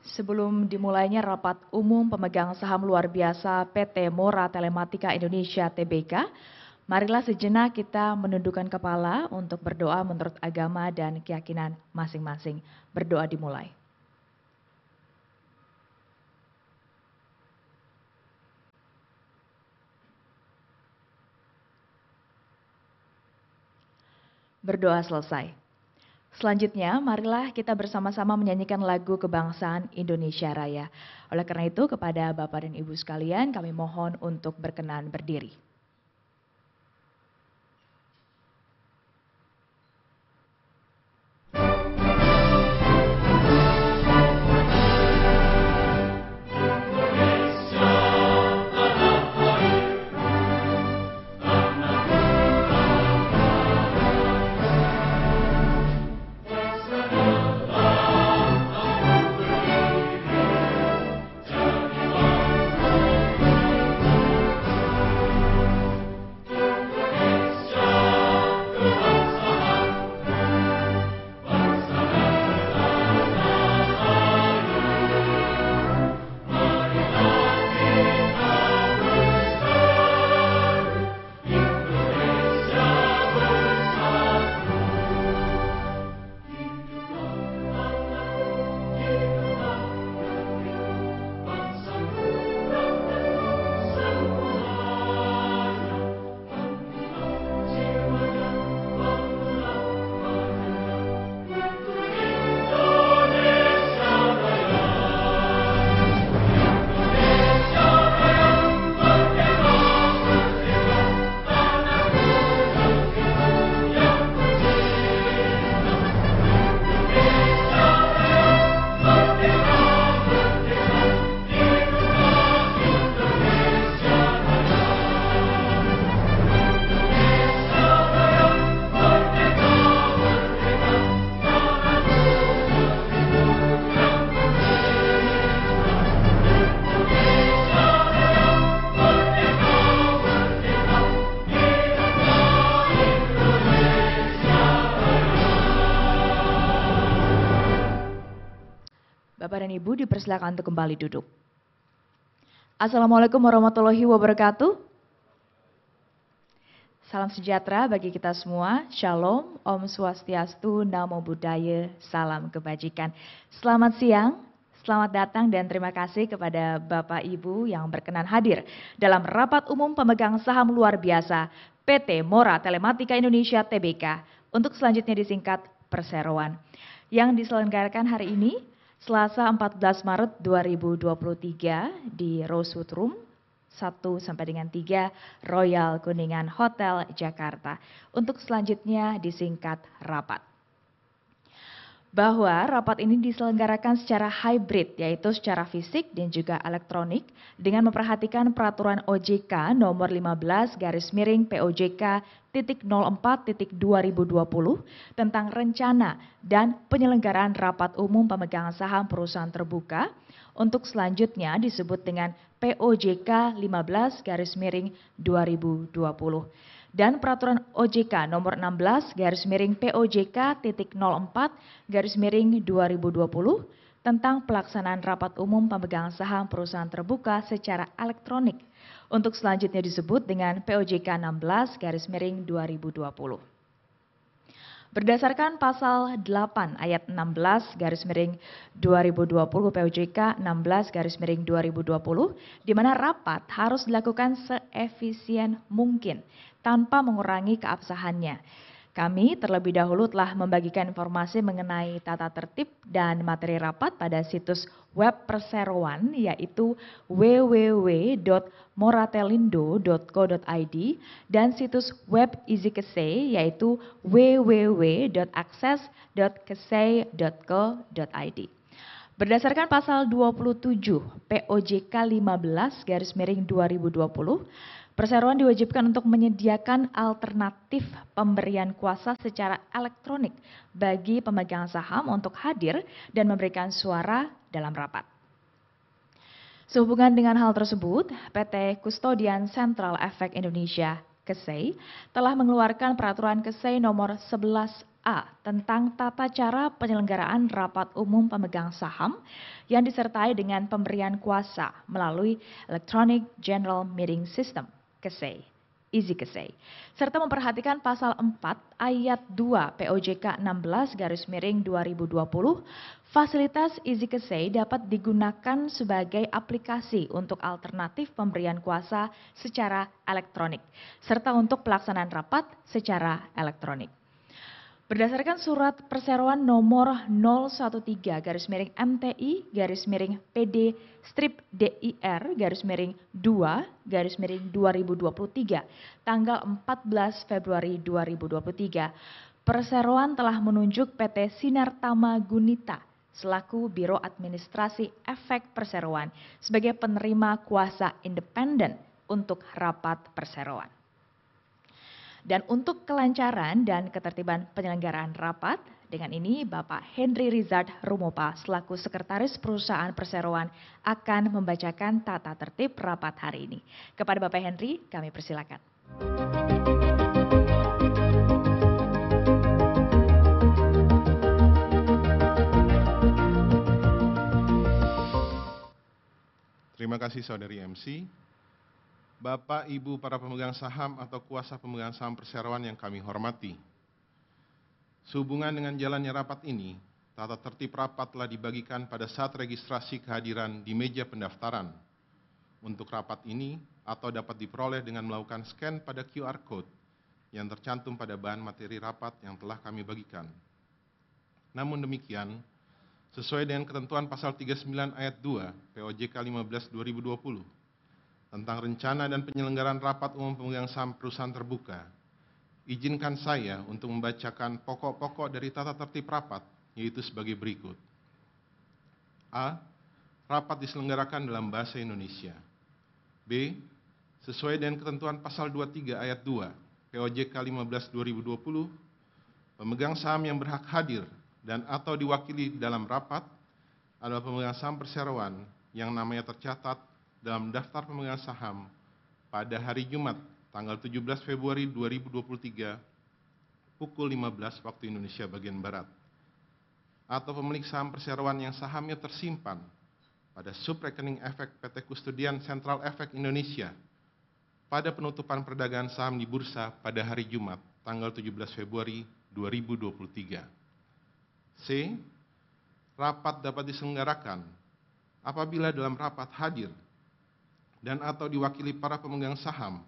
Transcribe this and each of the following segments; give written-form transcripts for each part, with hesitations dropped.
Sebelum dimulainya rapat umum pemegang saham luar biasa PT Mora Telematika Indonesia Tbk, marilah sejenak kita menundukkan kepala untuk berdoa menurut agama dan keyakinan masing-masing. Berdoa dimulai. Berdoa selesai. Selanjutnya, marilah kita bersama-sama menyanyikan lagu kebangsaan Indonesia Raya. Oleh karena itu, kepada Bapak dan Ibu sekalian, kami mohon untuk berkenan berdiri. Bapak dan Ibu dipersilakan untuk kembali duduk. Assalamualaikum warahmatullahi wabarakatuh. Salam sejahtera bagi kita semua. Shalom, Om Swastiastu, Namo Buddhaya, salam kebajikan. Selamat siang, selamat datang dan terima kasih kepada Bapak Ibu yang berkenan hadir dalam rapat umum pemegang saham luar biasa PT Mora Telematika Indonesia Tbk untuk selanjutnya disingkat Perseroan yang diselenggarakan hari ini Selasa 14 Maret 2023 di Rosewood Room 1 sampai dengan 3 Royal Kuningan Hotel Jakarta untuk selanjutnya disingkat rapat. Bahwa rapat ini diselenggarakan secara hybrid, yaitu secara fisik dan juga elektronik, dengan memperhatikan peraturan OJK nomor 15/POJK.04.2020 tentang rencana dan penyelenggaraan rapat umum pemegang saham perusahaan terbuka untuk selanjutnya disebut dengan POJK 15/2020. Dan peraturan OJK nomor 16/POJK.04/2020 tentang pelaksanaan rapat umum pemegang saham perusahaan terbuka secara elektronik untuk selanjutnya disebut dengan POJK 16/2020. Berdasarkan pasal 8 ayat 16/2020 POJK 16/2020 di mana rapat harus dilakukan seefisien mungkin tanpa mengurangi keabsahannya. Kami terlebih dahulu telah membagikan informasi mengenai tata tertib dan materi rapat pada situs web Perseroan yaitu www.moratelindo.co.id dan situs web EasyKesei yaitu www.akses.kesei.co.id. Berdasarkan pasal 27 POJK 15/2020, Perseroan diwajibkan untuk menyediakan alternatif pemberian kuasa secara elektronik bagi pemegang saham untuk hadir dan memberikan suara dalam rapat. Sehubungan dengan hal tersebut, PT Kustodian Central Efek Indonesia KESEI, telah mengeluarkan Peraturan KESEI nomor 11A tentang tata cara penyelenggaraan rapat umum pemegang saham yang disertai dengan pemberian kuasa melalui Electronic General Meeting System KESEI, Easy KESEI, serta memperhatikan pasal 4 ayat 2 POJK 16/2020, fasilitas Easy KESEI dapat digunakan sebagai aplikasi untuk alternatif pemberian kuasa secara elektronik, serta untuk pelaksanaan rapat secara elektronik. Berdasarkan surat perseroan nomor 013-PD-DIR-2-2023 tanggal 14 Februari 2023, perseroan telah menunjuk PT Sinartama Gunita selaku Biro Administrasi Efek Perseroan sebagai penerima kuasa independen untuk rapat perseroan. Dan untuk kelancaran dan ketertiban penyelenggaraan rapat, dengan ini Bapak Henry Rizard Rumopa selaku Sekretaris Perusahaan Perseroan akan membacakan tata tertib rapat hari ini. Kepada Bapak Henry, kami persilakan. Terima kasih Saudari MC. Bapak, Ibu, para pemegang saham atau kuasa pemegang saham perseroan yang kami hormati. Sehubungan dengan jalannya rapat ini, tata tertib rapat telah dibagikan pada saat registrasi kehadiran di meja pendaftaran. Untuk rapat ini atau dapat diperoleh dengan melakukan scan pada QR Code yang tercantum pada bahan materi rapat yang telah kami bagikan. Namun demikian, sesuai dengan ketentuan pasal 39 ayat 2 POJK 15/2020, tentang rencana dan penyelenggaraan rapat umum pemegang saham perusahaan terbuka, izinkan saya untuk membacakan pokok-pokok dari tata tertib rapat, yaitu sebagai berikut. A. Rapat diselenggarakan dalam bahasa Indonesia. B. Sesuai dengan ketentuan pasal 23 ayat 2 POJK 15/2020, pemegang saham yang berhak hadir dan atau diwakili dalam rapat adalah pemegang saham perseroan yang namanya tercatat dalam daftar pemegang saham pada hari Jumat tanggal 17 Februari 2023 pukul 15 waktu Indonesia bagian Barat, atau pemilik saham perseroan yang sahamnya tersimpan pada subrekening efek PT Kustodian Sentral Efek Indonesia pada penutupan perdagangan saham di bursa pada hari Jumat tanggal 17 Februari 2023. C. Rapat dapat diselenggarakan apabila dalam rapat hadir dan atau diwakili para pemegang saham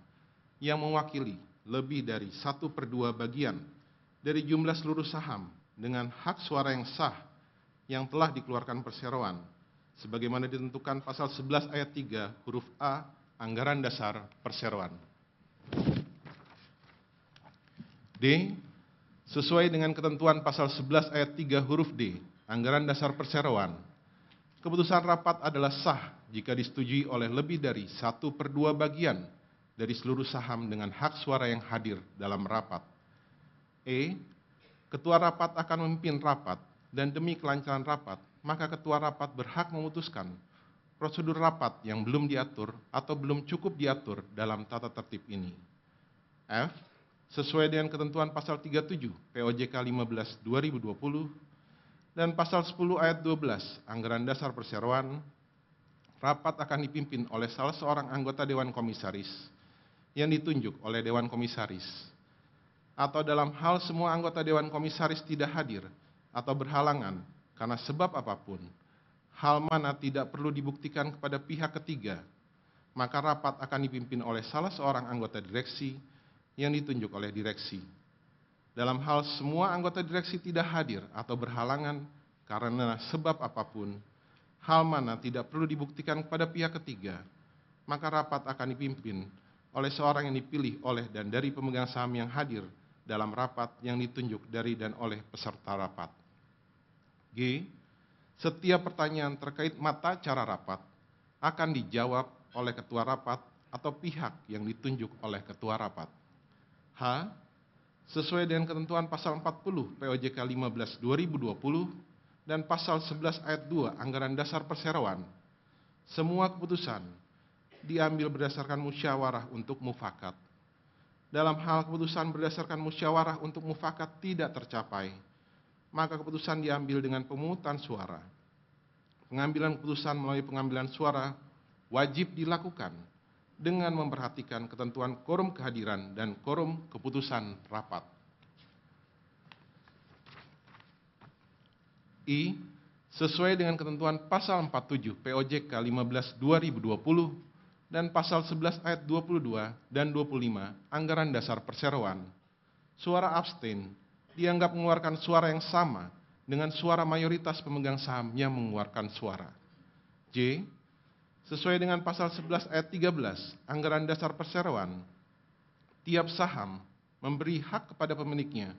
yang mewakili lebih dari 1/2 bagian dari jumlah seluruh saham dengan hak suara yang sah yang telah dikeluarkan perseroan, sebagaimana ditentukan pasal 11 ayat 3 huruf A Anggaran Dasar Perseroan. D. Sesuai dengan ketentuan pasal 11 ayat 3 huruf D Anggaran Dasar Perseroan, keputusan rapat adalah sah jika disetujui oleh lebih dari 1/2 bagian dari seluruh saham dengan hak suara yang hadir dalam rapat. E. Ketua rapat akan memimpin rapat dan demi kelancaran rapat, maka ketua rapat berhak memutuskan prosedur rapat yang belum diatur atau belum cukup diatur dalam tata tertib ini. F. Sesuai dengan ketentuan pasal 37 POJK 15/2020 dan pasal 10 ayat 12 Anggaran Dasar Perseroan, rapat akan dipimpin oleh salah seorang anggota Dewan Komisaris yang ditunjuk oleh Dewan Komisaris, atau dalam hal semua anggota Dewan Komisaris tidak hadir atau berhalangan karena sebab apapun, hal mana tidak perlu dibuktikan kepada pihak ketiga, maka rapat akan dipimpin oleh salah seorang anggota direksi yang ditunjuk oleh direksi. Dalam hal semua anggota direksi tidak hadir atau berhalangan karena sebab apapun, hal mana tidak perlu dibuktikan kepada pihak ketiga, maka rapat akan dipimpin oleh seorang yang dipilih oleh dan dari pemegang saham yang hadir dalam rapat yang ditunjuk dari dan oleh peserta rapat. G. Setiap pertanyaan terkait mata cara rapat akan dijawab oleh ketua rapat atau pihak yang ditunjuk oleh ketua rapat. H. Sesuai dengan ketentuan pasal 40 POJK 15/2020 dan pasal 11 ayat 2 Anggaran Dasar Perseroan, semua keputusan diambil berdasarkan musyawarah untuk mufakat. dalam hal keputusan berdasarkan musyawarah untuk mufakat tidak tercapai, maka keputusan diambil dengan pemungutan suara. Pengambilan keputusan melalui pengambilan suara wajib dilakukan dengan memperhatikan ketentuan quorum kehadiran dan quorum keputusan rapat. I. Sesuai dengan ketentuan pasal 47 POJK 15/2020 dan pasal 11 ayat 22 dan 25 Anggaran Dasar Perseroan, suara abstain dianggap mengeluarkan suara yang sama dengan suara mayoritas pemegang saham yang mengeluarkan suara. J. Sesuai dengan pasal 11 ayat 13 Anggaran Dasar Perseroan, tiap saham memberi hak kepada pemiliknya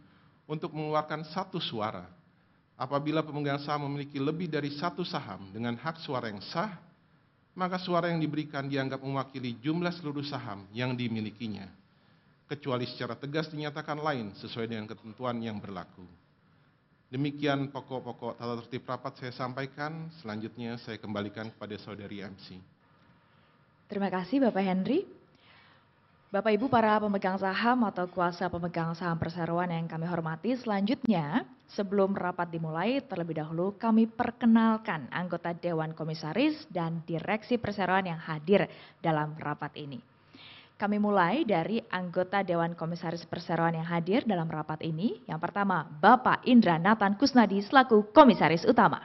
untuk mengeluarkan satu suara. Apabila pemegang saham memiliki lebih dari satu saham dengan hak suara yang sah, maka suara yang diberikan dianggap mewakili jumlah seluruh saham yang dimilikinya, kecuali secara tegas dinyatakan lain sesuai dengan ketentuan yang berlaku. Demikian pokok-pokok tata tertib rapat saya sampaikan. Selanjutnya saya kembalikan kepada Saudari MC. Terima kasih Bapak Henry. Bapak Ibu para pemegang saham atau kuasa pemegang saham perseroan yang kami hormati, selanjutnya sebelum rapat dimulai terlebih dahulu kami perkenalkan anggota Dewan Komisaris dan Direksi Perseroan yang hadir dalam rapat ini. Kami mulai dari anggota Dewan Komisaris Perseroan yang hadir dalam rapat ini. Yang pertama, Bapak Indra Nathan Kusnadi selaku Komisaris Utama.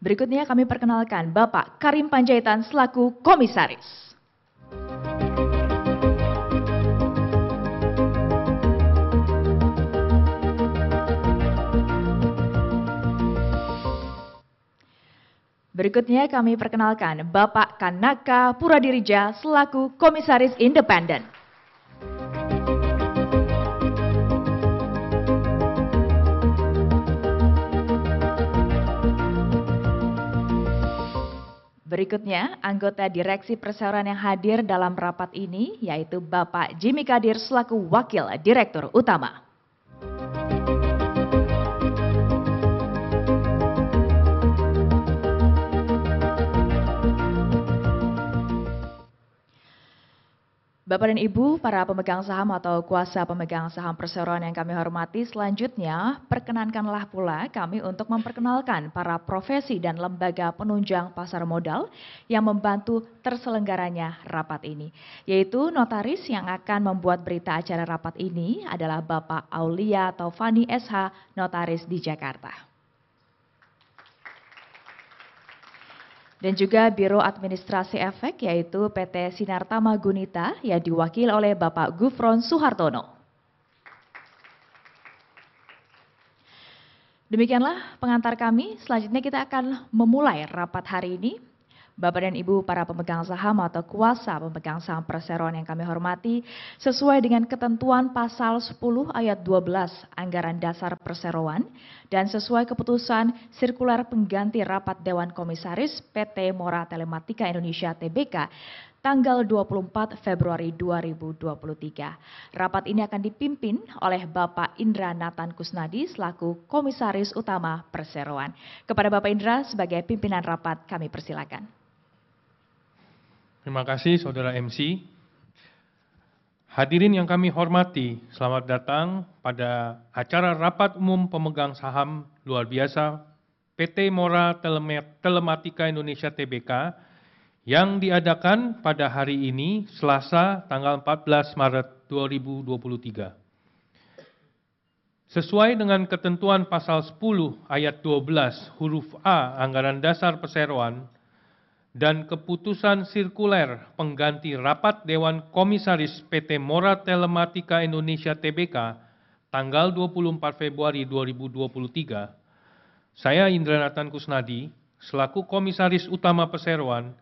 Berikutnya kami perkenalkan Bapak Karim Panjaitan selaku Komisaris. Berikutnya kami perkenalkan Bapak Kanaka Puradirija selaku Komisaris Independen. Berikutnya, anggota Direksi Perseroan yang hadir dalam rapat ini yaitu Bapak Jimmy Kadir selaku Wakil Direktur Utama. Bapak dan Ibu, para pemegang saham atau kuasa pemegang saham perseroan yang kami hormati, selanjutnya perkenankanlah pula kami untuk memperkenalkan para profesi dan lembaga penunjang pasar modal yang membantu terselenggaranya rapat ini. Yaitu notaris yang akan membuat berita acara rapat ini adalah Bapak Aulia Taufani SH, notaris di Jakarta. Dan juga Biro Administrasi Efek yaitu PT Sinartama Gunita yang diwakili oleh Bapak Gufron Suhartono. Demikianlah pengantar kami, selanjutnya kita akan memulai rapat hari ini. Bapak dan Ibu para pemegang saham atau kuasa pemegang saham perseroan yang kami hormati, sesuai dengan ketentuan pasal 10 ayat 12 Anggaran Dasar Perseroan dan sesuai keputusan sirkular pengganti rapat Dewan Komisaris PT Mora Telematika Indonesia Tbk tanggal 24 Februari 2023. Rapat ini akan dipimpin oleh Bapak Indra Nathan Kusnadi selaku Komisaris Utama Perseroan. Kepada Bapak Indra sebagai pimpinan rapat kami persilakan. Terima kasih Saudara MC. Hadirin yang kami hormati, selamat datang pada acara Rapat Umum Pemegang Saham Luar Biasa PT Mora Telematika Indonesia Tbk yang diadakan pada hari ini Selasa tanggal 14 Maret 2023. Sesuai dengan ketentuan pasal 10 ayat 12 huruf A Anggaran Dasar Perseroan dan keputusan sirkuler pengganti rapat Dewan Komisaris PT Mora Telematika Indonesia Tbk tanggal 24 Februari 2023, saya Indra Nathan Kusnadi selaku Komisaris Utama Perseroan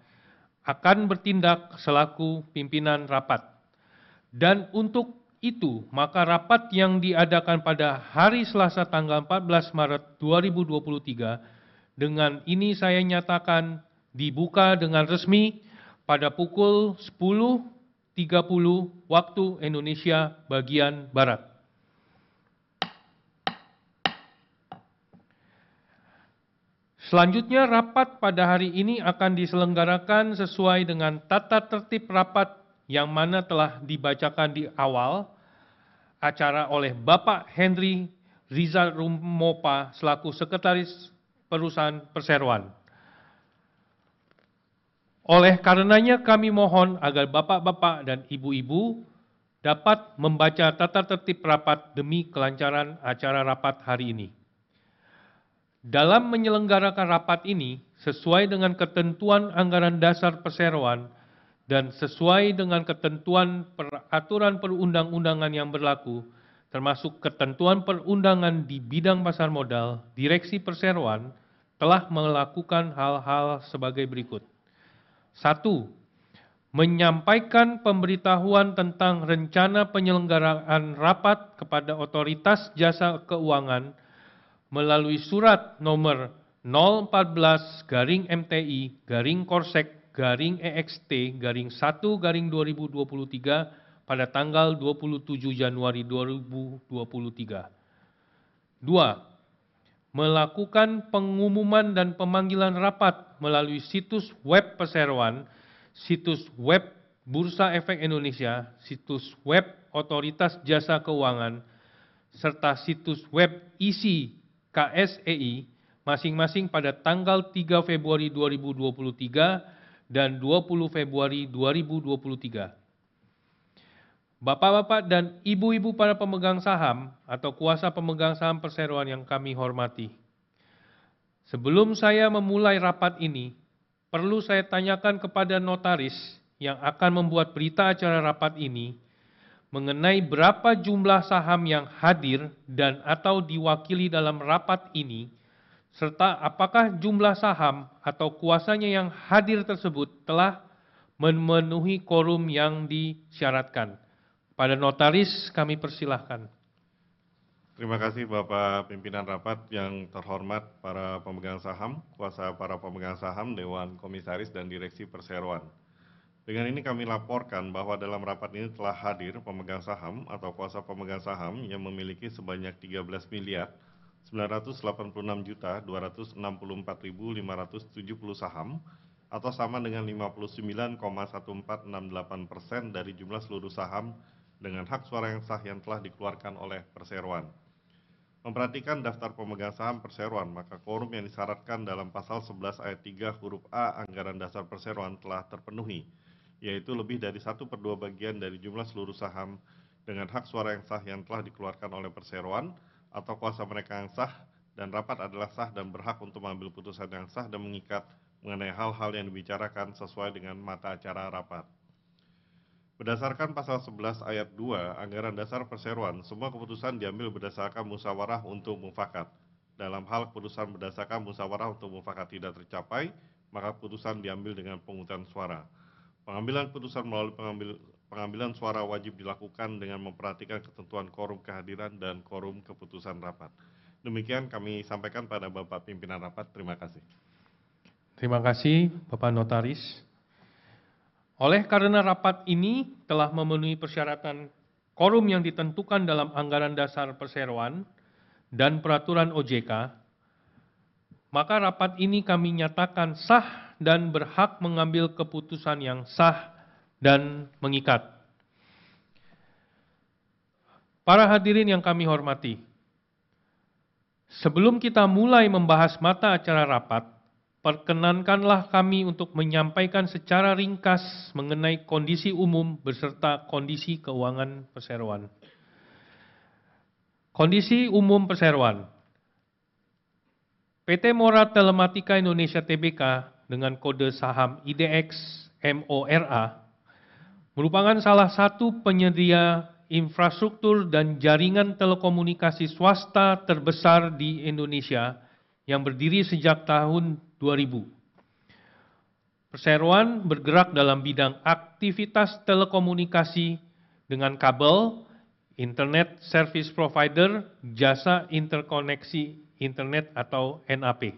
akan bertindak selaku pimpinan rapat. Dan untuk itu, maka rapat yang diadakan pada hari Selasa tanggal 14 Maret 2023 dengan ini saya nyatakan dibuka dengan resmi pada pukul 10.30 waktu Indonesia bagian Barat. Selanjutnya, rapat pada hari ini akan diselenggarakan sesuai dengan tata tertib rapat yang mana telah dibacakan di awal acara oleh Bapak Henry Rizal Rumopa selaku Sekretaris Perusahaan Perseroan. Oleh karenanya kami mohon agar Bapak-Bapak dan Ibu-Ibu dapat membaca tata tertib rapat demi kelancaran acara rapat hari ini. Dalam menyelenggarakan rapat ini, sesuai dengan ketentuan anggaran dasar perseroan dan sesuai dengan ketentuan peraturan perundang-undangan yang berlaku, termasuk ketentuan perundangan di bidang pasar modal, Direksi Perseroan telah melakukan hal-hal sebagai berikut. 1. Menyampaikan pemberitahuan tentang rencana penyelenggaraan rapat kepada Otoritas Jasa Keuangan melalui surat nomor 014-Korsek-EXT-1-2023 pada tanggal 27 Januari 2023. 2. Melakukan pengumuman dan pemanggilan rapat melalui situs web Perseroan, situs web Bursa Efek Indonesia, situs web Otoritas Jasa Keuangan, serta situs web ISI KSEI masing-masing pada tanggal 3 Februari 2023 dan 20 Februari 2023. Bapak-bapak dan ibu-ibu para pemegang saham atau kuasa pemegang saham perseroan yang kami hormati. Sebelum saya memulai rapat ini, perlu saya tanyakan kepada notaris yang akan membuat berita acara rapat ini mengenai berapa jumlah saham yang hadir dan atau diwakili dalam rapat ini, serta apakah jumlah saham atau kuasanya yang hadir tersebut telah memenuhi quorum yang disyaratkan. Pada notaris kami persilahkan. Terima kasih Bapak Pimpinan Rapat yang terhormat para pemegang saham, kuasa para pemegang saham, Dewan Komisaris dan Direksi Perseroan. Dengan ini kami laporkan bahwa dalam rapat ini telah hadir pemegang saham atau kuasa pemegang saham yang memiliki sebanyak 13.986.264.570 saham atau sama dengan 59,1468% dari jumlah seluruh saham dengan hak suara yang sah yang telah dikeluarkan oleh Perseroan. Memperhatikan daftar pemegang saham Perseroan, maka quorum yang disyaratkan dalam pasal 11 ayat 3 huruf A Anggaran Dasar Perseroan telah terpenuhi, yaitu lebih dari 1/2 bagian dari jumlah seluruh saham dengan hak suara yang sah yang telah dikeluarkan oleh Perseroan atau kuasa mereka yang sah, dan rapat adalah sah dan berhak untuk mengambil putusan yang sah dan mengikat mengenai hal-hal yang dibicarakan sesuai dengan mata acara rapat. Berdasarkan pasal 11 ayat 2 Anggaran Dasar Perseroan, semua keputusan diambil berdasarkan musyawarah untuk mufakat. Dalam hal keputusan berdasarkan musyawarah untuk mufakat tidak tercapai, maka keputusan diambil dengan pemungutan suara. Pengambilan keputusan melalui pengambilan suara wajib dilakukan dengan memperhatikan ketentuan quorum kehadiran dan quorum keputusan rapat. Demikian kami sampaikan pada Bapak Pimpinan Rapat. Terima kasih. Terima kasih Bapak Notaris. Oleh karena rapat ini telah memenuhi persyaratan quorum yang ditentukan dalam Anggaran Dasar Perseroan dan Peraturan OJK, maka rapat ini kami nyatakan sah dan berhak mengambil keputusan yang sah dan mengikat. Para hadirin yang kami hormati, sebelum kita mulai membahas mata acara rapat, perkenankanlah kami untuk menyampaikan secara ringkas mengenai kondisi umum beserta kondisi keuangan perseroan. Kondisi umum perseroan. PT Mora Telematika Indonesia Tbk dengan kode saham IDX MORA merupakan salah satu penyedia infrastruktur dan jaringan telekomunikasi swasta terbesar di Indonesia yang berdiri sejak tahun 2000. Perseroan bergerak dalam bidang aktivitas telekomunikasi dengan kabel, Internet Service Provider, jasa interkoneksi Internet atau NAP.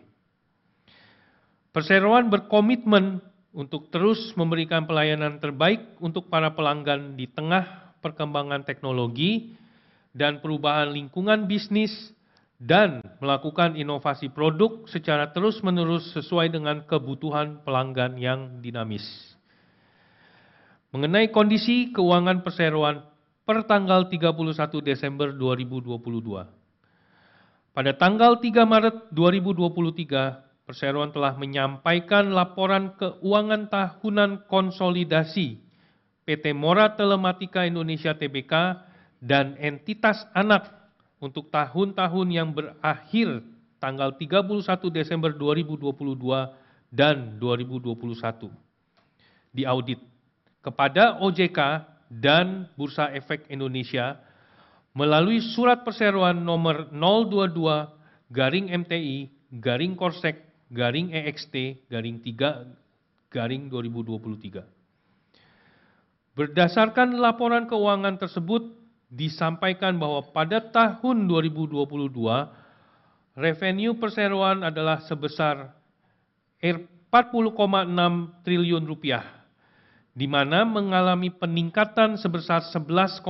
Perseroan berkomitmen untuk terus memberikan pelayanan terbaik untuk para pelanggan di tengah perkembangan teknologi dan perubahan lingkungan bisnis dan melakukan inovasi produk secara terus-menerus sesuai dengan kebutuhan pelanggan yang dinamis. Mengenai kondisi keuangan perseroan per tanggal 31 Desember 2022. Pada tanggal 3 Maret 2023, perseroan telah menyampaikan laporan keuangan tahunan konsolidasi PT Mora Telematika Indonesia Tbk dan entitas anak untuk tahun-tahun yang berakhir tanggal 31 Desember 2022 dan 2021 diaudit kepada OJK dan Bursa Efek Indonesia melalui surat perseroan nomor 022-MTI-Korsek-EXT-3-2023. Berdasarkan laporan keuangan tersebut, disampaikan bahwa pada tahun 2022, revenue perseroan adalah sebesar 40,6 triliun rupiah, di mana mengalami peningkatan sebesar 11,2%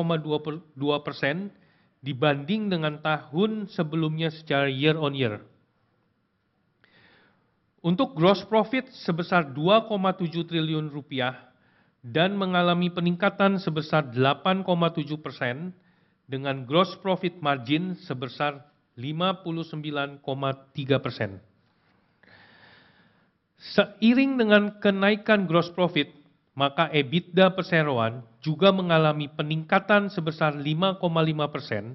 dibanding dengan tahun sebelumnya secara year on year. Untuk gross profit sebesar 2,7 triliun rupiah dan mengalami peningkatan sebesar 8,7% dengan gross profit margin sebesar 59,3%. Seiring dengan kenaikan gross profit, maka EBITDA perseroan juga mengalami peningkatan sebesar 5,5%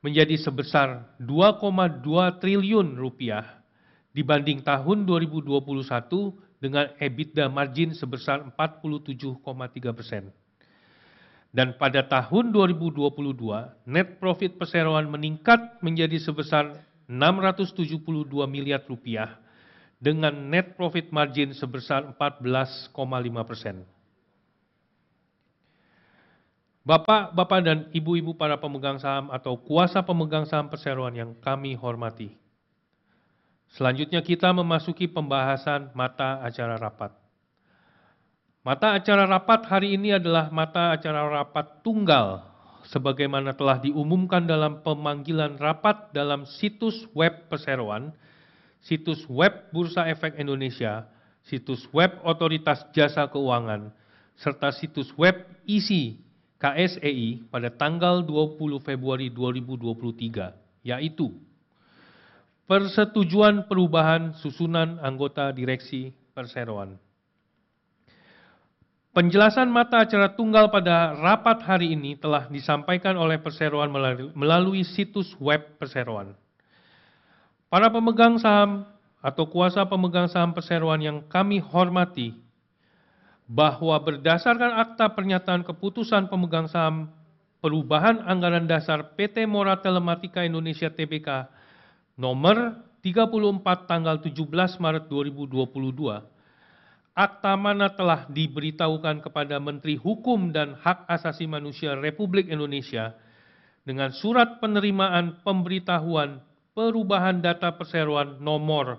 menjadi sebesar 2,2 triliun rupiah dibanding tahun 2021 dengan EBITDA margin sebesar 47,3%. Dan pada tahun 2022, net profit perseroan meningkat menjadi sebesar 672 miliar rupiah dengan net profit margin sebesar 14,5%. Bapak-bapak dan ibu-ibu para pemegang saham atau kuasa pemegang saham perseroan yang kami hormati. Selanjutnya kita memasuki pembahasan mata acara rapat. Mata acara rapat hari ini adalah mata acara rapat tunggal sebagaimana telah diumumkan dalam pemanggilan rapat dalam situs web perseroan, situs web Bursa Efek Indonesia, situs web Otoritas Jasa Keuangan, serta situs web ISI KSEI pada tanggal 20 Februari 2023, yaitu persetujuan perubahan susunan anggota direksi perseroan. Penjelasan mata acara tunggal pada rapat hari ini telah disampaikan oleh perseroan melalui situs web perseroan. Para pemegang saham atau kuasa pemegang saham perseroan yang kami hormati, bahwa berdasarkan akta pernyataan keputusan pemegang saham perubahan anggaran dasar PT Mora Telematika Indonesia Tbk nomor 34 tanggal 17 Maret 2022, akta mana telah diberitahukan kepada Menteri Hukum dan Hak Asasi Manusia Republik Indonesia dengan surat penerimaan pemberitahuan perubahan data perseroan nomor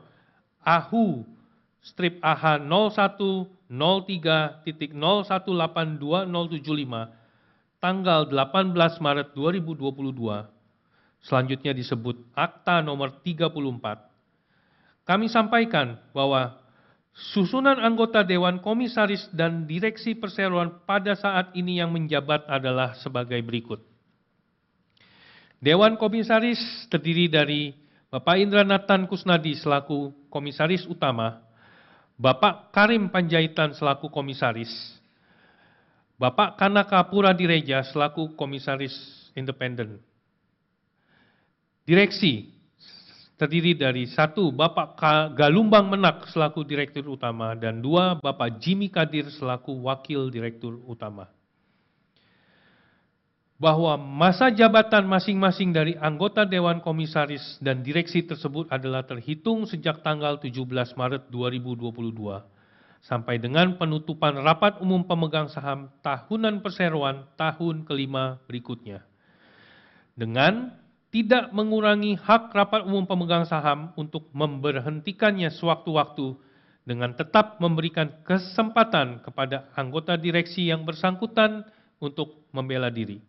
AHU/AH 0103.0182075 tanggal 18 Maret 2022, selanjutnya disebut Akta nomor 34. Kami sampaikan bahwa susunan anggota Dewan Komisaris dan Direksi Perseroan pada saat ini yang menjabat adalah sebagai berikut. Dewan Komisaris terdiri dari Bapak Indra Nathan Kusnadi selaku Komisaris Utama, Bapak Karim Panjaitan selaku Komisaris, Bapak Kanaka Puradireja selaku Komisaris Independen. Direksi terdiri dari 1. Bapak Galumbang Menak selaku Direktur Utama dan 2. Bapak Jimmy Kadir selaku Wakil Direktur Utama. Bahwa masa jabatan masing-masing dari anggota Dewan Komisaris dan Direksi tersebut adalah terhitung sejak tanggal 17 Maret 2022 sampai dengan penutupan Rapat Umum Pemegang Saham Tahunan Perseroan tahun kelima berikutnya. Dengan tidak mengurangi hak Rapat Umum Pemegang Saham untuk memberhentikannya sewaktu-waktu dengan tetap memberikan kesempatan kepada anggota direksi yang bersangkutan untuk membela diri.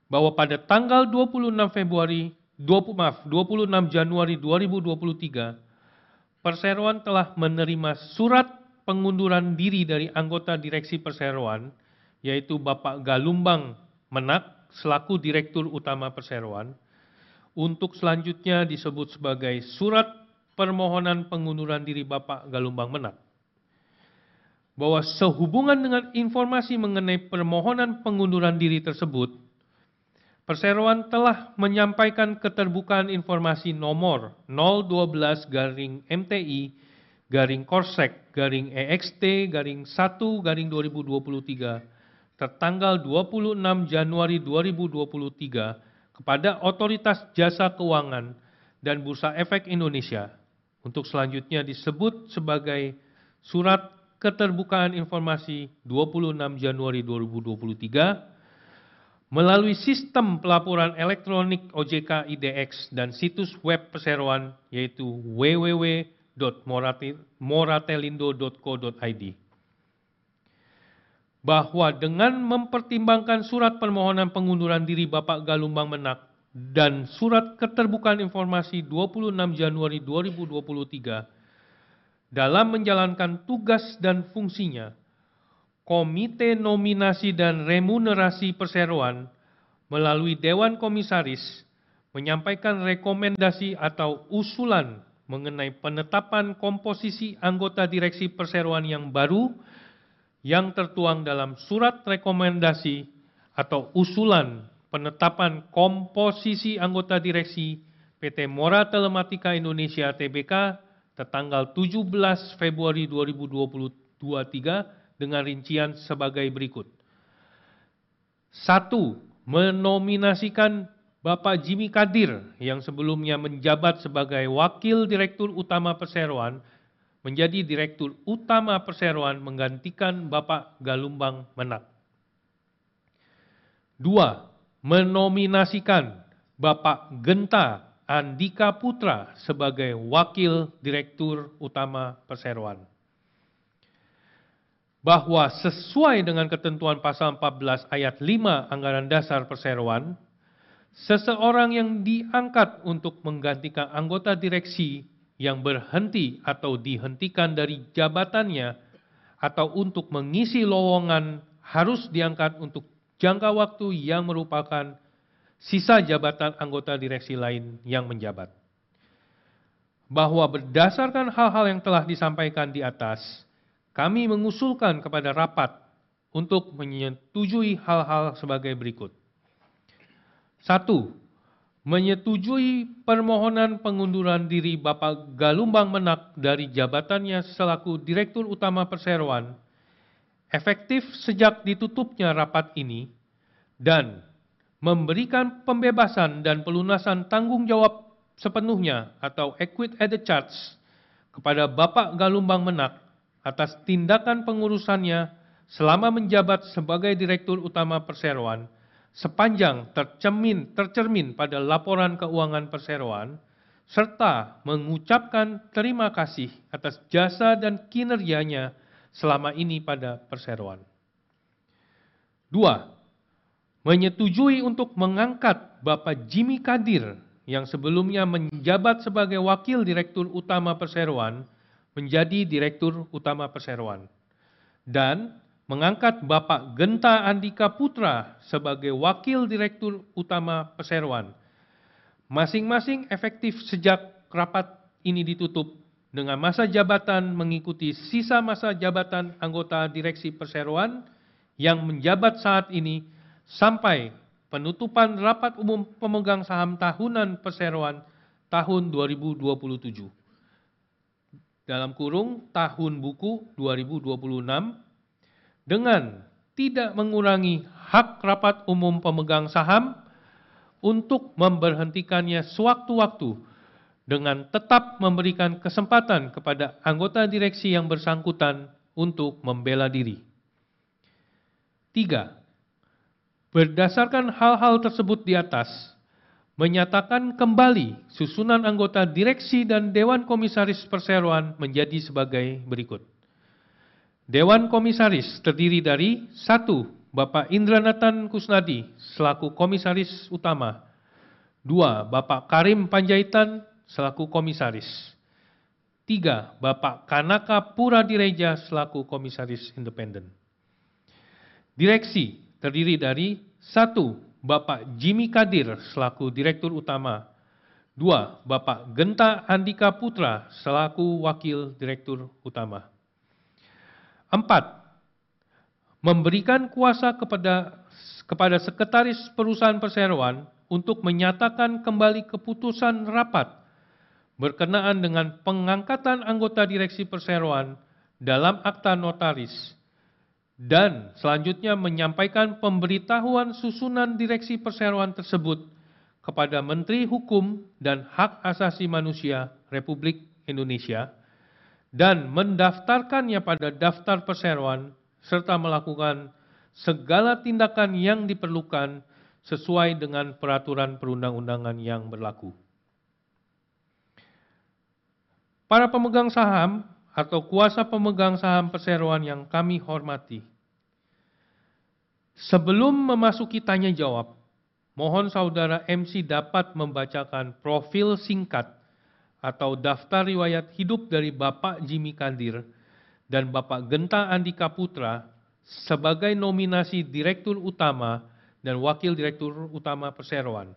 Bahwa pada tanggal 26 Februari 26 Januari 2023, Perseroan telah menerima surat pengunduran diri dari anggota Direksi Perseroan, yaitu Bapak Galumbang Menak selaku Direktur Utama Perseroan, untuk selanjutnya disebut sebagai surat permohonan pengunduran diri Bapak Galumbang Menak. Bahwa sehubungan dengan informasi mengenai permohonan pengunduran diri tersebut, Perseroan telah menyampaikan keterbukaan informasi nomor 012-Korsek-EXT-1-2023 tertanggal 26 Januari 2023 kepada Otoritas Jasa Keuangan dan Bursa Efek Indonesia untuk selanjutnya disebut sebagai Surat Keterbukaan Informasi 26 Januari 2023 melalui sistem pelaporan elektronik OJK IDX dan situs web Perseroan yaitu www.moratelindo.co.id. Bahwa dengan mempertimbangkan surat permohonan pengunduran diri Bapak Galumbang Menak dan surat keterbukaan informasi 26 Januari 2023 dalam menjalankan tugas dan fungsinya, Komite Nominasi dan Remunerasi Perseroan melalui Dewan Komisaris menyampaikan rekomendasi atau usulan mengenai penetapan komposisi anggota Direksi Perseroan yang baru yang tertuang dalam surat rekomendasi atau usulan penetapan komposisi anggota Direksi PT Mora Telematika Indonesia Tbk tertanggal 17 Februari 2023 dengan rincian sebagai berikut. 1. Menominasikan Bapak Jimmy Kadir yang sebelumnya menjabat sebagai Wakil Direktur Utama Perseroan menjadi Direktur Utama Perseroan menggantikan Bapak Galumbang Menak. 2. Menominasikan Bapak Genta Andika Putra sebagai Wakil Direktur Utama Perseroan. Bahwa sesuai dengan ketentuan pasal 14 ayat 5 Anggaran Dasar Perseroan, seseorang yang diangkat untuk menggantikan anggota direksi yang berhenti atau dihentikan dari jabatannya atau untuk mengisi lowongan harus diangkat untuk jangka waktu yang merupakan sisa jabatan anggota direksi lain yang menjabat. Bahwa berdasarkan hal-hal yang telah disampaikan di atas, kami mengusulkan kepada rapat untuk menyetujui hal-hal sebagai berikut. 1. Menyetujui permohonan pengunduran diri Bapak Galumbang Menak dari jabatannya selaku Direktur Utama Perseroan, efektif sejak ditutupnya rapat ini, dan memberikan pembebasan dan pelunasan tanggung jawab sepenuhnya atau equit added charge kepada Bapak Galumbang Menak atas tindakan pengurusannya selama menjabat sebagai Direktur Utama Perseroan sepanjang tercermin pada laporan keuangan Perseroan, serta mengucapkan terima kasih atas jasa dan kinerjanya selama ini pada Perseroan. 2. Menyetujui untuk mengangkat Bapak Jimmy Kadir yang sebelumnya menjabat sebagai Wakil Direktur Utama Perseroan menjadi Direktur Utama Perseroan, dan mengangkat Bapak Genta Andika Putra sebagai Wakil Direktur Utama Perseroan, masing-masing efektif sejak rapat ini ditutup dengan masa jabatan mengikuti sisa masa jabatan anggota Direksi Perseroan yang menjabat saat ini sampai penutupan Rapat Umum Pemegang Saham Tahunan Perseroan tahun 2027. Dalam kurung tahun buku 2026, dengan tidak mengurangi hak rapat umum pemegang saham untuk memberhentikannya sewaktu-waktu dengan tetap memberikan kesempatan kepada anggota direksi yang bersangkutan untuk membela diri. 3. Berdasarkan hal-hal tersebut di atas, menyatakan kembali susunan anggota direksi dan Dewan Komisaris Perseroan menjadi sebagai berikut. Dewan Komisaris terdiri dari 1. Bapak Indranatan Kusnadi selaku Komisaris Utama. 2. Bapak Karim Panjaitan selaku Komisaris. 3. Bapak Kanaka Puradireja selaku Komisaris Independen. Direksi terdiri dari 1. Bapak Jimmy Kadir selaku Direktur Utama. 2. Bapak Genta Andika Putra selaku Wakil Direktur Utama. 4. Memberikan kuasa kepada Sekretaris Perusahaan Perseroan untuk menyatakan kembali keputusan rapat berkenaan dengan pengangkatan anggota Direksi Perseroan dalam akta notaris, dan selanjutnya menyampaikan pemberitahuan susunan Direksi Perseroan tersebut kepada Menteri Hukum dan Hak Asasi Manusia Republik Indonesia dan mendaftarkannya pada daftar perseroan serta melakukan segala tindakan yang diperlukan sesuai dengan peraturan perundang-undangan yang berlaku. Para pemegang saham atau kuasa pemegang saham perseroan yang kami hormati, sebelum memasuki tanya jawab, mohon saudara MC dapat membacakan profil singkat atau daftar riwayat hidup dari Bapak Jimmy Kadir dan Bapak Genta Andika Putra sebagai nominasi Direktur Utama dan Wakil Direktur Utama Perseroan.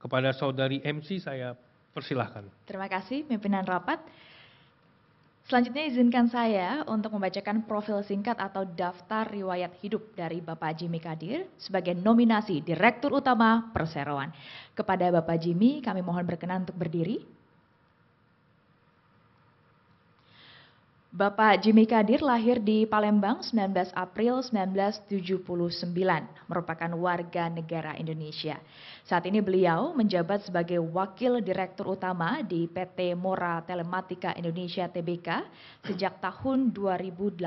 Kepada saudari MC saya persilahkan. Terima kasih pimpinan rapat. Selanjutnya izinkan saya untuk membacakan profil singkat atau daftar riwayat hidup dari Bapak Jimmy Kadir sebagai nominasi Direktur Utama Perseroan. Kepada Bapak Jimmy kami mohon berkenan untuk berdiri. Bapak Jimmy Kadir lahir di Palembang 19 April 1979, merupakan warga negara Indonesia. Saat ini beliau menjabat sebagai Wakil Direktur Utama di PT Mora Telematika Indonesia Tbk sejak tahun 2018.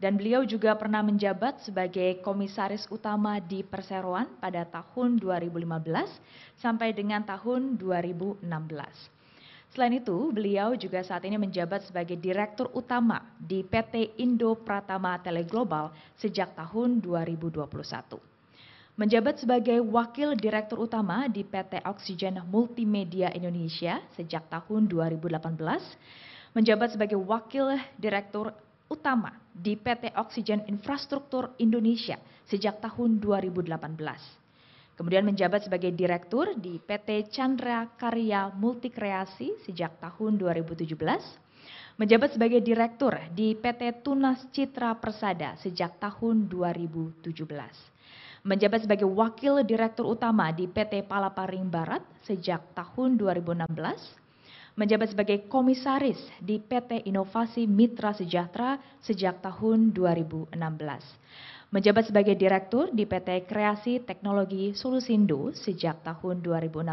Dan beliau juga pernah menjabat sebagai Komisaris Utama di Perseroan pada tahun 2015 sampai dengan tahun 2016. Selain itu, beliau juga saat ini menjabat sebagai Direktur Utama di PT Indo Pratama Teleglobal sejak tahun 2021. Menjabat sebagai Wakil Direktur Utama di PT Oksigen Multimedia Indonesia sejak tahun 2018. Menjabat sebagai Wakil Direktur Utama di PT Oksigen Infrastruktur Indonesia sejak tahun 2018. Kemudian menjabat sebagai Direktur di PT Chandra Karya Multikreasi sejak tahun 2017. Menjabat sebagai Direktur di PT Tunas Citra Persada sejak tahun 2017. Menjabat sebagai Wakil Direktur Utama di PT Palaparing Barat sejak tahun 2016. Menjabat sebagai Komisaris di PT Inovasi Mitra Sejahtera sejak tahun 2016. Menjabat sebagai Direktur di PT Kreasi Teknologi Solusindo sejak tahun 2016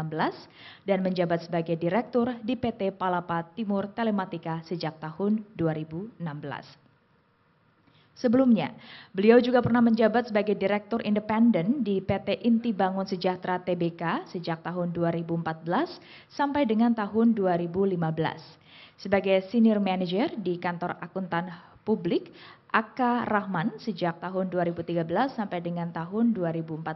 dan menjabat sebagai Direktur di PT Palapa Timur Telematika sejak tahun 2016. Sebelumnya, beliau juga pernah menjabat sebagai Direktur Independen di PT Inti Bangun Sejahtera Tbk sejak tahun 2014 sampai dengan tahun 2015. Sebagai Senior Manager di Kantor Akuntan Publik AK Rahman sejak tahun 2013 sampai dengan tahun 2014,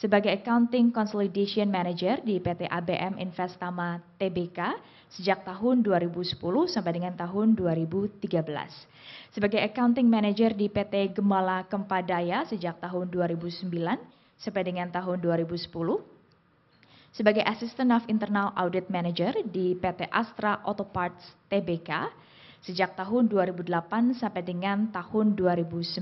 sebagai Accounting Consolidation Manager di PT ABM Investama Tbk sejak tahun 2010 sampai dengan tahun 2013, sebagai Accounting Manager di PT Gemala Kempadaya sejak tahun 2009 sampai dengan tahun 2010, sebagai Assistant of Internal Audit Manager di PT Astra Auto Parts Tbk sejak tahun 2008 sampai dengan tahun 2009,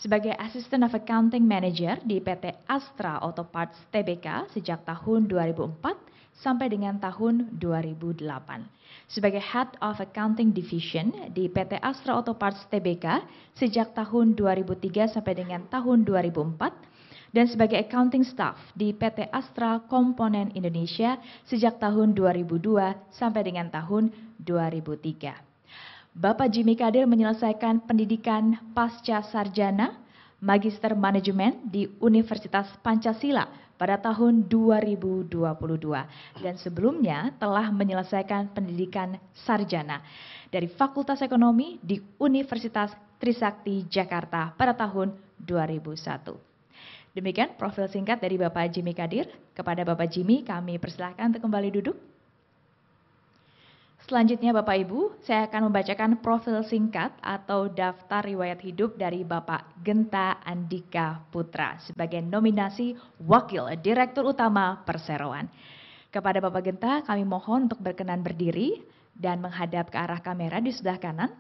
sebagai Assistant of Accounting Manager di PT Astra Auto Parts Tbk sejak tahun 2004 sampai dengan tahun 2008, sebagai Head of Accounting Division di PT Astra Auto Parts Tbk sejak tahun 2003 sampai dengan tahun 2004, dan sebagai Accounting Staff di PT Astra Komponen Indonesia sejak tahun 2002 sampai dengan tahun 2003. Bapak Jimmy Kadir menyelesaikan pendidikan pasca sarjana Magister Manajemen di Universitas Pancasila pada tahun 2022 dan sebelumnya telah menyelesaikan pendidikan sarjana dari Fakultas Ekonomi di Universitas Trisakti Jakarta pada tahun 2001. Demikian profil singkat dari Bapak Jimmy Kadir. Kepada Bapak Jimmy kami persilahkan untuk kembali duduk. Selanjutnya Bapak Ibu, saya akan membacakan profil singkat atau daftar riwayat hidup dari Bapak Genta Andika Putra sebagai nominasi Wakil Direktur Utama Perseroan. Kepada Bapak Genta kami mohon untuk berkenan berdiri dan menghadap ke arah kamera di sebelah kanan.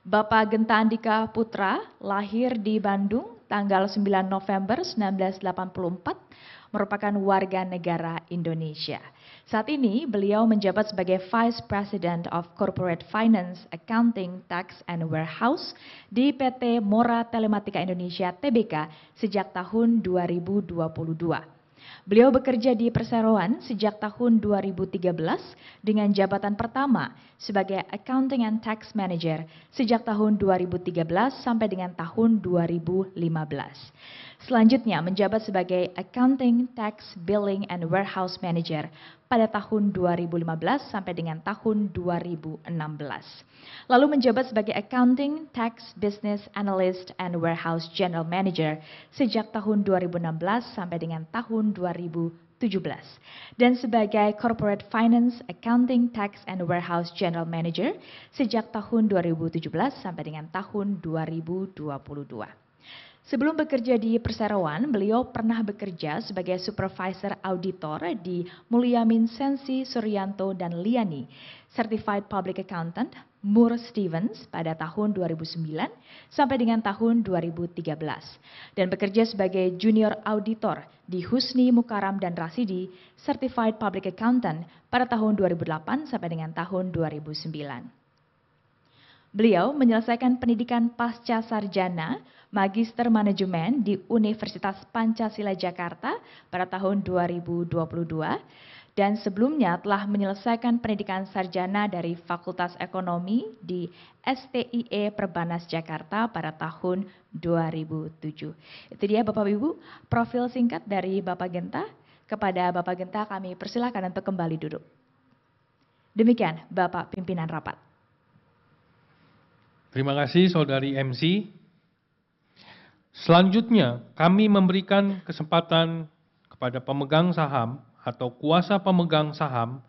Bapak Genta Andika Putra lahir di Bandung tanggal 9 November 1984, merupakan warga negara Indonesia. Saat ini beliau menjabat sebagai Vice President of Corporate Finance, Accounting, Tax, and Warehouse di PT Mora Telematika Indonesia Tbk sejak tahun 2022. Beliau bekerja di perseroan sejak tahun 2013 dengan jabatan pertama sebagai Accounting and Tax Manager sejak tahun 2013 sampai dengan tahun 2015. Selanjutnya menjabat sebagai Accounting, Tax, Billing, and Warehouse Manager pada tahun 2015 sampai dengan tahun 2016. Lalu menjabat sebagai Accounting, Tax, Business Analyst, and Warehouse General Manager sejak tahun 2016 sampai dengan tahun 2017. Dan sebagai Corporate Finance, Accounting, Tax, and Warehouse General Manager sejak tahun 2017 sampai dengan tahun 2022. Sebelum bekerja di perseroan, beliau pernah bekerja sebagai Supervisor Auditor di Mulyamin Sensi Suryanto dan Liani, Certified Public Accountant, Moore Stevens pada tahun 2009 sampai dengan tahun 2013. Dan bekerja sebagai Junior Auditor di Husni Mukaram dan Rasidi, Certified Public Accountant pada tahun 2008 sampai dengan tahun 2009. Beliau menyelesaikan pendidikan pasca sarjana Magister Manajemen di Universitas Pancasila Jakarta pada tahun 2022 dan sebelumnya telah menyelesaikan pendidikan sarjana dari Fakultas Ekonomi di STIE Perbanas Jakarta pada tahun 2007. Itu dia Bapak Ibu, profil singkat dari Bapak Genta. Kepada Bapak Genta kami persilakan untuk kembali duduk. Demikian Bapak Pimpinan Rapat. Terima kasih Saudari MC. Selanjutnya, kami memberikan kesempatan kepada pemegang saham atau kuasa pemegang saham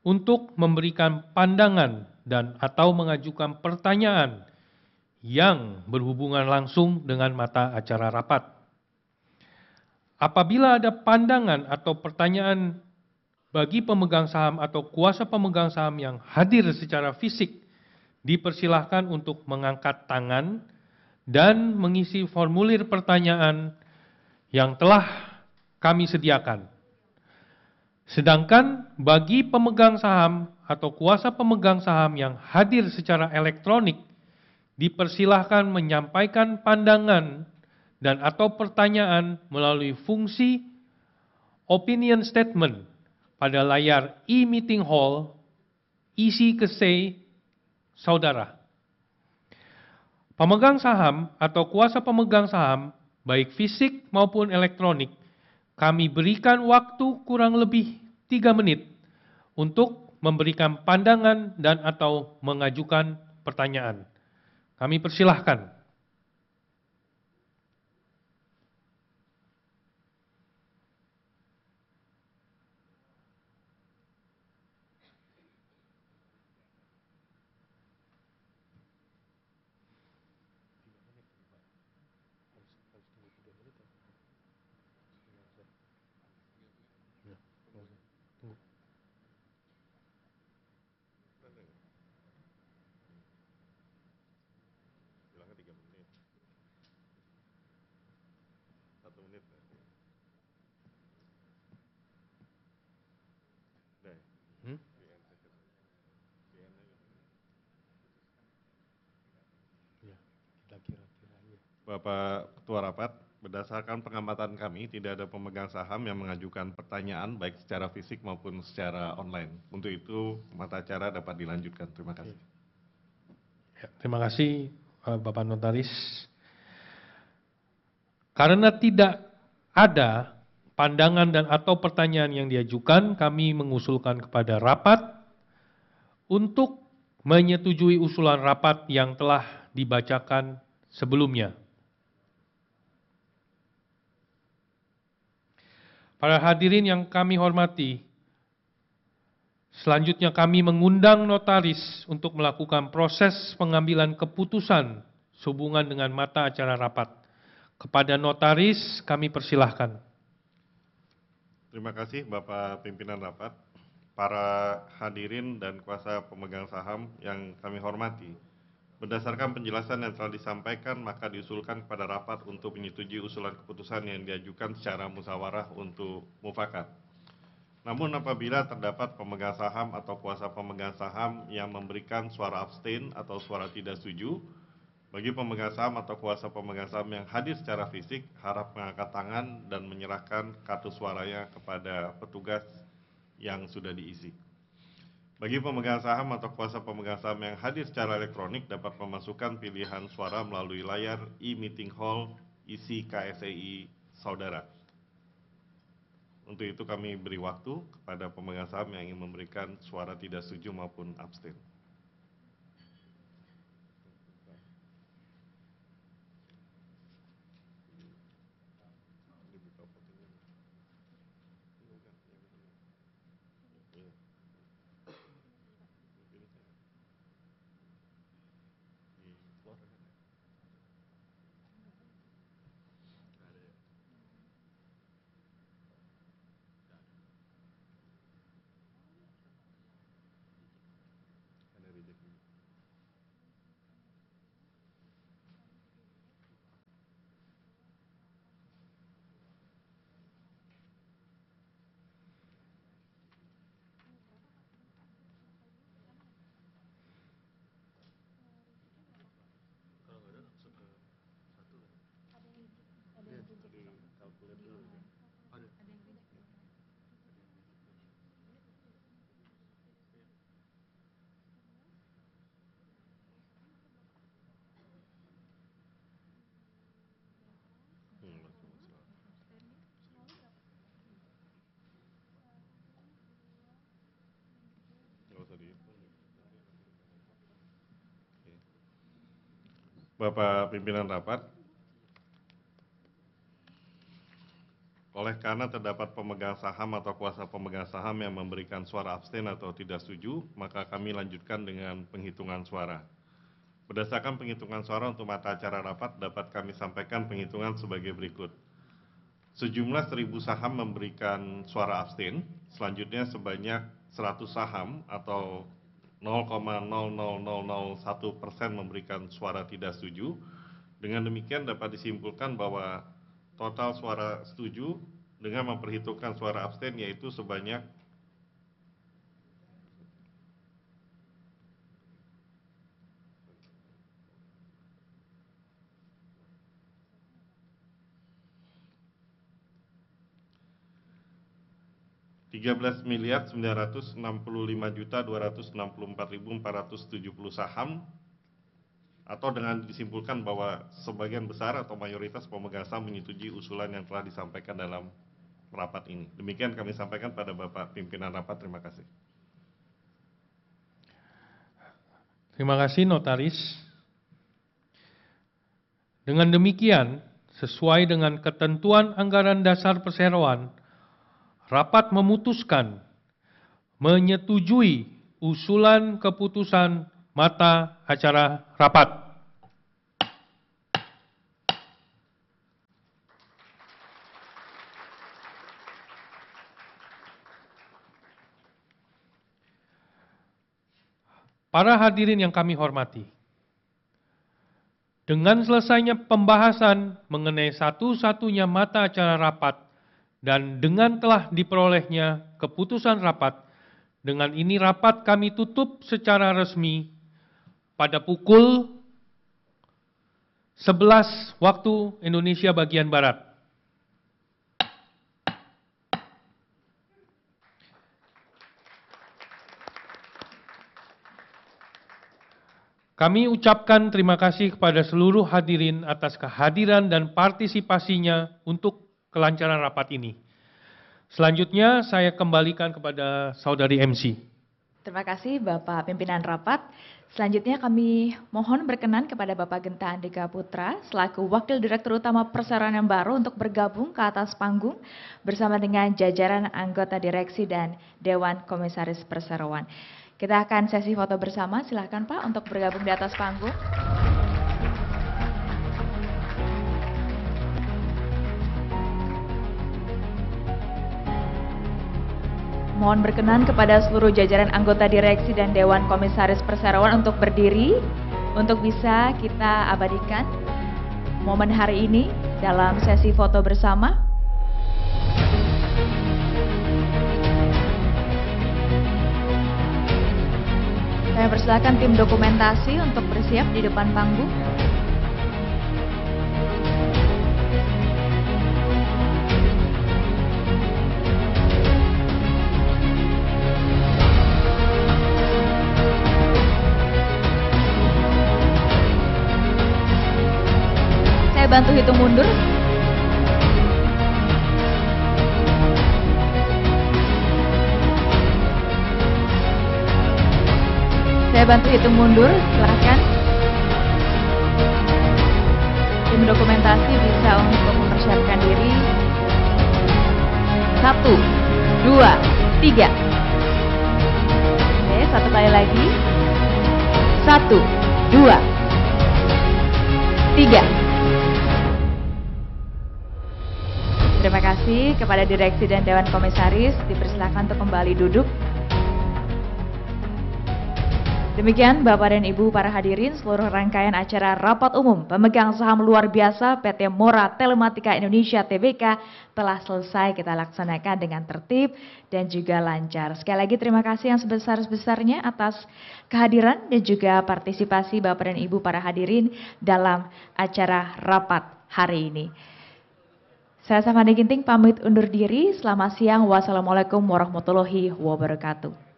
untuk memberikan pandangan dan atau mengajukan pertanyaan yang berhubungan langsung dengan mata acara rapat. Apabila ada pandangan atau pertanyaan bagi pemegang saham atau kuasa pemegang saham yang hadir secara fisik, dipersilahkan untuk mengangkat tangan dan mengisi formulir pertanyaan yang telah kami sediakan. Sedangkan bagi pemegang saham atau kuasa pemegang saham yang hadir secara elektronik, dipersilahkan menyampaikan pandangan dan atau pertanyaan melalui fungsi opinion statement pada layar e-meeting hall isi kesei saudara. Pemegang saham atau kuasa pemegang saham, baik fisik maupun elektronik, kami berikan waktu kurang lebih 3 menit untuk memberikan pandangan dan atau mengajukan pertanyaan. Kami persilahkan. Bapak Ketua Rapat, berdasarkan pengamatan kami, tidak ada pemegang saham yang mengajukan pertanyaan baik secara fisik maupun secara online. Untuk itu, mata acara dapat dilanjutkan. Terima kasih. Ya, terima kasih Bapak Notaris. Karena tidak ada pandangan dan atau pertanyaan yang diajukan, kami mengusulkan kepada rapat untuk menyetujui usulan rapat yang telah dibacakan sebelumnya. Para hadirin yang kami hormati, selanjutnya kami mengundang notaris untuk melakukan proses pengambilan keputusan sehubungan dengan mata acara rapat. Kepada notaris kami persilahkan. Terima kasih Bapak Pimpinan Rapat, para hadirin dan kuasa pemegang saham yang kami hormati. Berdasarkan penjelasan yang telah disampaikan, maka diusulkan kepada rapat untuk menyetujui usulan keputusan yang diajukan secara musyawarah untuk mufakat. Namun apabila terdapat pemegang saham atau kuasa pemegang saham yang memberikan suara abstain atau suara tidak setuju, bagi pemegang saham atau kuasa pemegang saham yang hadir secara fisik, harap mengangkat tangan dan menyerahkan kartu suaranya kepada petugas yang sudah diisi. Bagi pemegang saham atau kuasa pemegang saham yang hadir secara elektronik dapat memasukkan pilihan suara melalui layar e-meeting hall isi KSEI saudara. Untuk itu kami beri waktu kepada pemegang saham yang ingin memberikan suara tidak setuju maupun abstain. Bapak Pimpinan Rapat, oleh karena terdapat pemegang saham atau kuasa pemegang saham yang memberikan suara abstain atau tidak setuju, maka kami lanjutkan dengan penghitungan suara. Berdasarkan penghitungan suara untuk mata acara rapat, dapat kami sampaikan penghitungan sebagai berikut. Sejumlah 1.000 saham memberikan suara abstain, selanjutnya sebanyak 100 saham atau 0,00001% memberikan suara tidak setuju. Dengan demikian dapat disimpulkan bahwa total suara setuju dengan memperhitungkan suara abstain yaitu sebanyak 13.965.264.470 saham, atau dengan disimpulkan bahwa sebagian besar atau mayoritas pemegang saham menyetujui usulan yang telah disampaikan dalam rapat ini. Demikian kami sampaikan pada Bapak Pimpinan Rapat. Terima kasih. Terima kasih Notaris. Dengan demikian, sesuai dengan ketentuan anggaran dasar perseroan, rapat memutuskan menyetujui usulan keputusan mata acara rapat. Para hadirin yang kami hormati, dengan selesainya pembahasan mengenai satu-satunya mata acara rapat dan dengan telah diperolehnya keputusan rapat, dengan ini rapat kami tutup secara resmi pada pukul 11 waktu Indonesia bagian Barat. Kami ucapkan terima kasih kepada seluruh hadirin atas kehadiran dan partisipasinya untuk kelancaran rapat ini. Selanjutnya saya kembalikan kepada Saudari MC. Terima kasih Bapak Pimpinan Rapat. Selanjutnya kami mohon berkenan kepada Bapak Genta Andika Putra selaku Wakil Direktur Utama Perseroan yang baru untuk bergabung ke atas panggung bersama dengan jajaran anggota direksi dan Dewan Komisaris Perseroan. Kita akan sesi foto bersama, silakan Pak untuk bergabung di atas panggung. Mohon berkenan kepada seluruh jajaran anggota direksi dan Dewan Komisaris Perseroan untuk berdiri, untuk bisa kita abadikan momen hari ini dalam sesi foto bersama. Saya persilakan tim dokumentasi untuk bersiap di depan panggung. Saya bantu hitung mundur. Saya bantu hitung mundur, silahkan. Tim dokumentasi bisa untuk mempersiapkan diri. 1, 2, 3. Oke, satu kali lagi. 1, 2, 3. Terima kasih kepada direksi dan Dewan Komisaris, dipersilakan untuk kembali duduk. Demikian Bapak dan Ibu para hadirin, seluruh rangkaian acara Rapat Umum Pemegang Saham Luar Biasa PT Mora Telematika Indonesia Tbk telah selesai kita laksanakan dengan tertib dan juga lancar. Sekali lagi terima kasih yang sebesar-besarnya atas kehadiran dan juga partisipasi Bapak dan Ibu para hadirin dalam acara rapat hari ini. Saya Safandi Ginting pamit undur diri. Selamat siang. Wassalamualaikum warahmatullahi wabarakatuh.